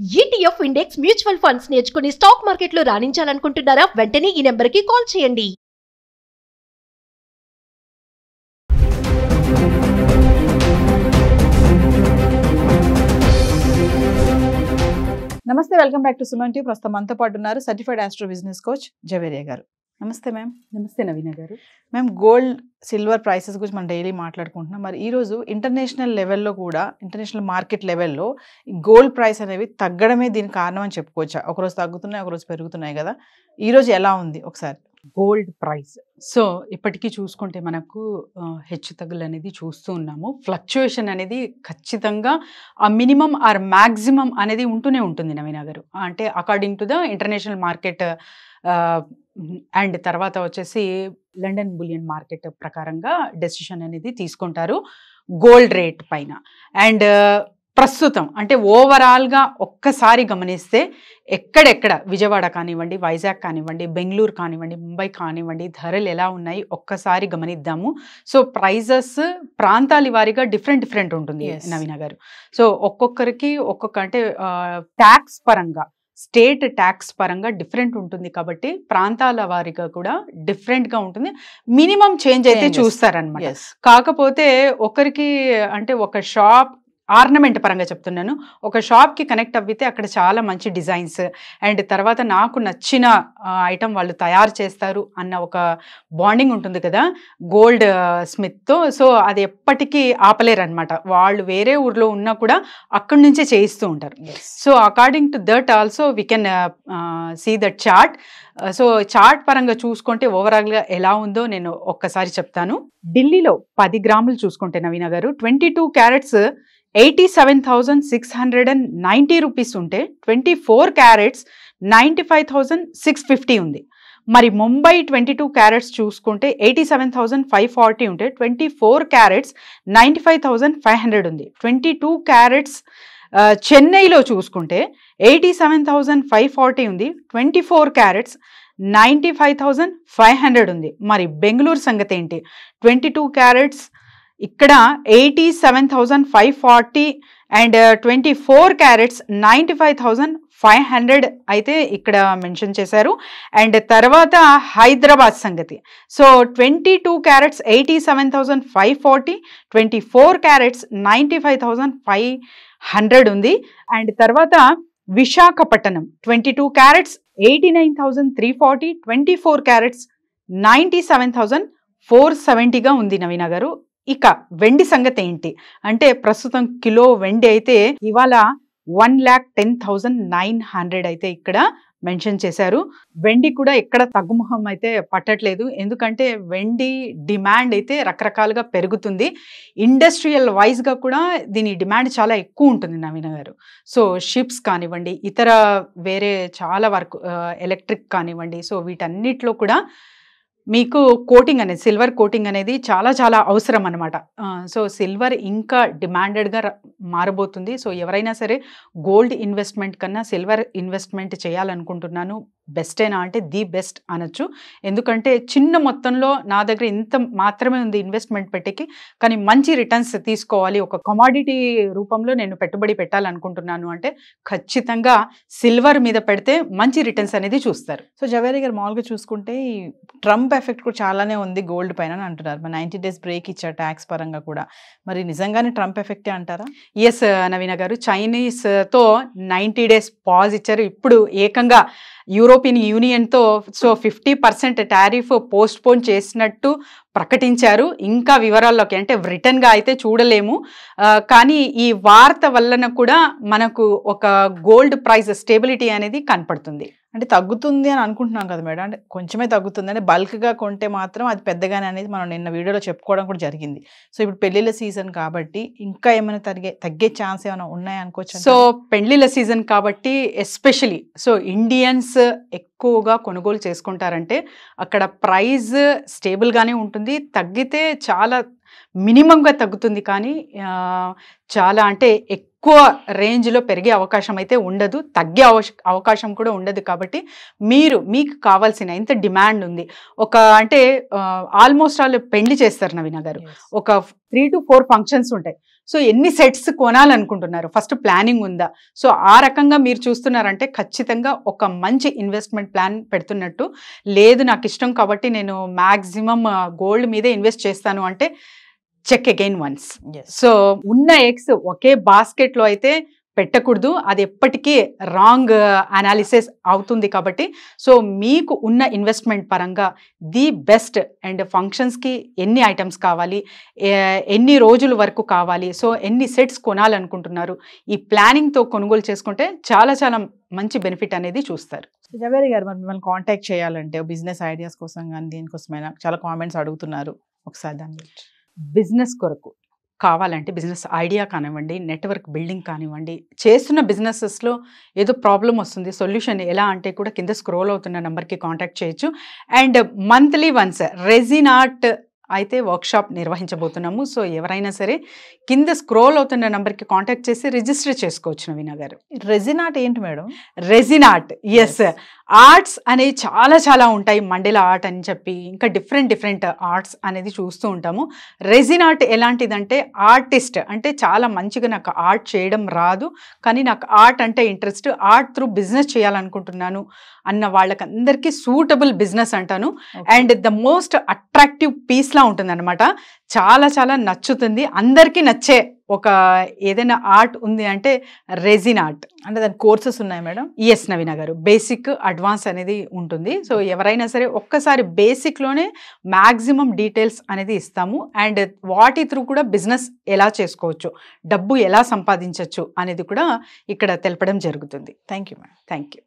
ETF index mutual funds నేర్చుకుని stock మార్కెట్లో రాణించాలనుకుంటున్నారా? వెంటనే ఈ నెంబర్కి కాల్ చేయండి. నమస్తే, welcome back to Suman TV. ప్రస్తుతం మనతో పాటు ఉన్నారు certified astro business coach Javeria గారు. నమస్తే మ్యామ్. నమస్తే నవీన గారు. మ్యామ్, గోల్డ్ సిల్వర్ ప్రైసెస్ గురించి మనం డైలీ మాట్లాడుకుంటున్నాం. మరి ఈరోజు ఇంటర్నేషనల్ లెవెల్లో కూడా, ఇంటర్నేషనల్ మార్కెట్ లెవెల్లో గోల్డ్ ప్రైస్ అనేవి తగ్గడమే దీనికి కారణం అని చెప్పుకోవచ్చా? ఒకరోజు తగ్గుతున్నాయి, ఒకరోజు పెరుగుతున్నాయి కదా. ఈరోజు ఎలా ఉంది ఒకసారి గోల్డ్ ప్రైస్? సో ఇప్పటికీ చూసుకుంటే మనకు హెచ్చు తగ్గులు అనేది చూస్తూ ఉన్నాము. ఫ్లక్చుయేషన్ అనేది ఖచ్చితంగా ఆ మినిమం ఆర్ మ్యాక్సిమం అనేది ఉంటూనే ఉంటుంది నవీన గారు. అంటే according to the international market and తర్వాత వచ్చేసి లండన్ బులియన్ మార్కెట్ ప్రకారంగా డెసిషన్ అనేది తీసుకుంటారు గోల్డ్ రేట్ పైన. అండ్ ప్రస్తుతం అంటే ఓవరాల్గా ఒక్కసారి గమనిస్తే ఎక్కడెక్కడ విజయవాడ కానివ్వండి, వైజాగ్ కానివ్వండి, బెంగళూరు కానివ్వండి, ముంబై కానివ్వండి, ధరలు ఎలా ఉన్నాయి ఒక్కసారి గమనిద్దాము. సో ప్రైజెస్ ప్రాంతాల వారీగా డిఫరెంట్ ఉంటుంది నవీన గారు. సో ఒక్కొక్కరికి ఒక్కొక్క అంటే ట్యాక్స్ పరంగా, స్టేట్ ట్యాక్స్ పరంగా డిఫరెంట్ ఉంటుంది కాబట్టి ప్రాంతాల వారిగా కూడా డిఫరెంట్గా ఉంటుంది. మినిమం చేంజ్ అయితే చూస్తారనమాట. కాకపోతే ఒకరికి అంటే ఒక షాప్ ఆర్నమెంట్ పరంగా చెప్తున్నాను, ఒక షాప్కి కనెక్ట్ అవ్వితే అక్కడ చాలా మంచి డిజైన్స్ అండ్ తర్వాత నాకు నచ్చిన ఐటమ్ వాళ్ళు తయారు చేస్తారు అన్న ఒక బాండింగ్ ఉంటుంది కదా గోల్డ్ స్మిత్తో. సో అది ఎప్పటికీ ఆపలేరు అనమాట. వాళ్ళు వేరే ఊర్లో ఉన్నా కూడా అక్కడి నుంచే చేయిస్తూ ఉంటారు. So according to that also we can see that chart. So chart పరంగా చూసుకుంటే ఓవరాల్గా ఎలా ఉందో నేను ఒక్కసారి చెప్తాను. ఢిల్లీలో 10 గ్రాములు చూసుకుంటే నవీన గారు 22 క్యారెట్స్ 87,690 రూపీస్ ఉంటే 24 క్యారెట్స్ 95,650 ఉంది. మరి ముంబై 22 క్యారెట్స్ చూసుకుంటే 87,540 ఉంటే 24 క్యారెట్స్ 95,500 ఉంది. 22 క్యారెట్స్ చెన్నైలో చూసుకుంటే 87,540 ఉంది. 24 క్యారెట్స్ 95,500 ఉంది. మరి బెంగళూరు సంగతి ఏంటి? 22 క్యారెట్స్ ఇక్కడ 87,540 అండ్ 24 క్యారెట్స్ 95,500 అయితే ఇక్కడ మెన్షన్ చేశారు. అండ్ తర్వాత హైదరాబాద్ సంగతి. సో 22 క్యారెట్స్ 87,540, 24 క్యారెట్స్ 95,500 ఉంది. అండ్ తర్వాత విశాఖపట్నం 22 క్యారెట్స్ 89,340, 24 క్యారెట్స్ 97,470గా ఉంది నవీన గారు. ఇక వెండి సంగతి ఏంటి అంటే ప్రస్తుతం కిలో వెండి అయితే ఇవాళ 1,10,900 అయితే ఇక్కడ మెన్షన్ చేశారు. వెండి కూడా ఎక్కడ తగ్గుముఖం అయితే పట్టట్లేదు. ఎందుకంటే వెండి డిమాండ్ అయితే రకరకాలుగా పెరుగుతుంది. ఇండస్ట్రియల్ వైజ్గా కూడా దీని డిమాండ్ చాలా ఎక్కువ ఉంటుంది నవీన గారు. సో షిప్స్ కానివ్వండి, ఇతర వేరే చాలా వర్క్ ఎలక్ట్రిక్ కానివ్వండి, సో వీటన్నిటిలో కూడా మీకు కోటింగ్ అనేది, సిల్వర్ కోటింగ్ అనేది చాలా చాలా అవసరం అనమాట. సో సిల్వర్ ఇంకా డిమాండెడ్గా మారబోతుంది. సో ఎవరైనా సరే గోల్డ్ ఇన్వెస్ట్మెంట్ కన్నా సిల్వర్ ఇన్వెస్ట్మెంట్ చేయాలనుకుంటున్నాను, బెస్టేనా అంటే ది బెస్ట్ అనొచ్చు. ఎందుకంటే చిన్న మొత్తంలో నా దగ్గర ఇంత మాత్రమే ఉంది ఇన్వెస్ట్మెంట్ పెట్టేకి, కానీ మంచి రిటర్న్స్ తీసుకోవాలి, ఒక కమాడిటీ రూపంలో నేను పెట్టుబడి పెట్టాలనుకుంటున్నాను అంటే ఖచ్చితంగా సిల్వర్ మీద పెడితే మంచి రిటర్న్స్ అనేది చూస్తారు. సో జవేరియా గారు, మామూలుగా చూసుకుంటే ట్రంప్ ఎఫెక్ట్ కూడా చాలానే ఉంది గోల్డ్ పైన అంటున్నారు. 90 days బ్రేక్ ఇచ్చారు ట్యాక్స్ పరంగా కూడా. మరి నిజంగానే ట్రంప్ ఎఫెక్టే అంటారా? ఎస్ నవీన గారు, చైనీస్తో 90 days పాజ్ ఇచ్చారు. ఇప్పుడు ఏకంగా యూరోపియన్ యూనియన్తో సో 50% టారిఫ్ పోస్ట్పోన్ చేసినట్టు ప్రకటించారు. ఇంకా వివరాల్లోకి అంటే రిటర్న్గా అయితే చూడలేము, కానీ ఈ వార్త వలన కూడా మనకు ఒక గోల్డ్ ప్రైస్ స్టేబిలిటీ అనేది కనపడుతుంది. అంటే తగ్గుతుంది అని అనుకుంటున్నాం కదా మేడం, అంటే కొంచెమే తగ్గుతుంది, అంటే బల్క్గా కొంటే మాత్రం అది పెద్దగానే అనేది మనం నిన్న వీడియోలో చెప్పుకోవడం కూడా జరిగింది. సో ఇప్పుడు పెళ్లిళ్ళ సీజన్ కాబట్టి ఇంకా ఏమైనా తగ్గే ఛాన్స్ ఏమైనా ఉన్నాయా అనుకోవచ్చు? సో పెళ్లిళ్ళ సీజన్ కాబట్టి ఎస్పెషలీ సో ఇండియన్స్ ఎక్కువగా కొనుగోలు చేసుకుంటారంటే అక్కడ ప్రైస్ స్టేబుల్గానే ఉంటుంది. తగ్గితే చాలా మినిమంగా తగ్గుతుంది, కానీ చాలా అంటే ఎక్కువ ఎక్కువ రేంజ్లో పెరిగే అవకాశం అయితే ఉండదు, తగ్గే అవకాశం కూడా ఉండదు. కాబట్టి మీకు కావాల్సిన ఎంత డిమాండ్ ఉంది, అంటే ఆల్మోస్ట్ వాళ్ళు పెళ్లి చేస్తారు నవీన గారు, ఒక 3 to 4 ఫంక్షన్స్ ఉంటాయి. సో ఎన్ని సెట్స్ కొనాలనుకుంటున్నారు, ఫస్ట్ ప్లానింగ్ ఉందా? సో ఆ రకంగా మీరు చూస్తున్నారంటే ఖచ్చితంగా ఒక మంచి ఇన్వెస్ట్మెంట్ ప్లాన్ పెడుతున్నట్టు. లేదు నాకు ఇష్టం కాబట్టి నేను మ్యాక్సిమం గోల్డ్ మీదే ఇన్వెస్ట్ చేస్తాను అంటే చెక్ అగైన్ వన్స్. సో ఉన్న ఎగ్స్ ఒకే బాస్కెట్లో అయితే పెట్టకూడదు, అది ఎప్పటికీ రాంగ్ అనాలిసిస్ అవుతుంది. కాబట్టి సో మీకు ఉన్న ఇన్వెస్ట్మెంట్ పరంగా ది బెస్ట్ అండ్ ఫంక్షన్స్కి ఎన్ని ఐటమ్స్ కావాలి, ఎన్ని రోజుల వరకు కావాలి, సో ఎన్ని సెట్స్ కొనాలనుకుంటున్నారు, ఈ ప్లానింగ్తో కొనుగోలు చేసుకుంటే చాలా చాలా మంచి బెనిఫిట్ అనేది చూస్తారు. జవేరి గారు, మరి మిమ్మల్ని కాంటాక్ట్ చేయాలంటే బిజినెస్ ఐడియాస్ కోసం కానీ దేనికోసమైనా చాలా కామెంట్స్ అడుగుతున్నారు, ఒకసారి దాని గురించి. బిజినెస్ కొరకు కావాలంటే బిజినెస్ ఐడియా కానివ్వండి, నెట్వర్క్ బిల్డింగ్ కానివ్వండి, చేస్తున్న బిజినెసెస్లో ఏదో ప్రాబ్లం వస్తుంది, సొల్యూషన్ ఎలా అంటే కూడా కింద స్క్రోల్ అవుతున్న నెంబర్కి కాంటాక్ట్ చేయొచ్చు. And monthly once resin art అయితే వర్క్షాప్ నిర్వహించబోతున్నాము. సో ఎవరైనా సరే కింద స్క్రోల్ అవుతున్న నెంబర్కి కాంటాక్ట్ చేసి రిజిస్టర్ చేసుకోవచ్చు. నవీన గారు, రెజిన్ ఆర్ట్ ఏంటి madam? Resin art, yes, arts అనేవి చాలా చాలా ఉంటాయి. మండేలా ఆర్ట్ అని చెప్పి ఇంకా డిఫరెంట్ ఆర్ట్స్ అనేది చూస్తూ ఉంటాము. రెజిన్ ఆర్ట్ ఎలాంటిదంటే ఆర్టిస్ట్ అంటే చాలా మంచిగా నాకు ఆర్ట్ చేయడం రాదు, కానీ నాకు ఆర్ట్ అంటే ఇంట్రెస్ట్, ఆర్ట్ త్రూ బిజినెస్ చేయాలనుకుంటున్నాను అన్న వాళ్ళకందరికీ సూటబుల్ బిజినెస్ అంటాను. అండ్ ద మోస్ట్ అట్రాక్టివ్ పీస్లా ఉంటుంది అనమాట, చాలా చాలా నచ్చుతుంది, అందరికీ నచ్చే ఒక ఏదైనా ఆర్ట్ ఉంది అంటే రెజిన్ ఆర్ట్. అంటే దాని కోర్సెస్ ఉన్నాయి మేడం? ఎస్ నవీన గారు, బేసిక్ అడ్వాన్స్ అనేది ఉంటుంది. సో ఎవరైనా సరే ఒక్కసారి బేసిక్లోనే మ్యాక్సిమం డీటెయిల్స్ అనేది ఇస్తాము. అండ్ వాటి త్రూ కూడా బిజినెస్ ఎలా చేసుకోవచ్చు, డబ్బు ఎలా సంపాదించవచ్చు అనేది కూడా ఇక్కడ తెలపడం జరుగుతుంది. Thank you madam. Thank you.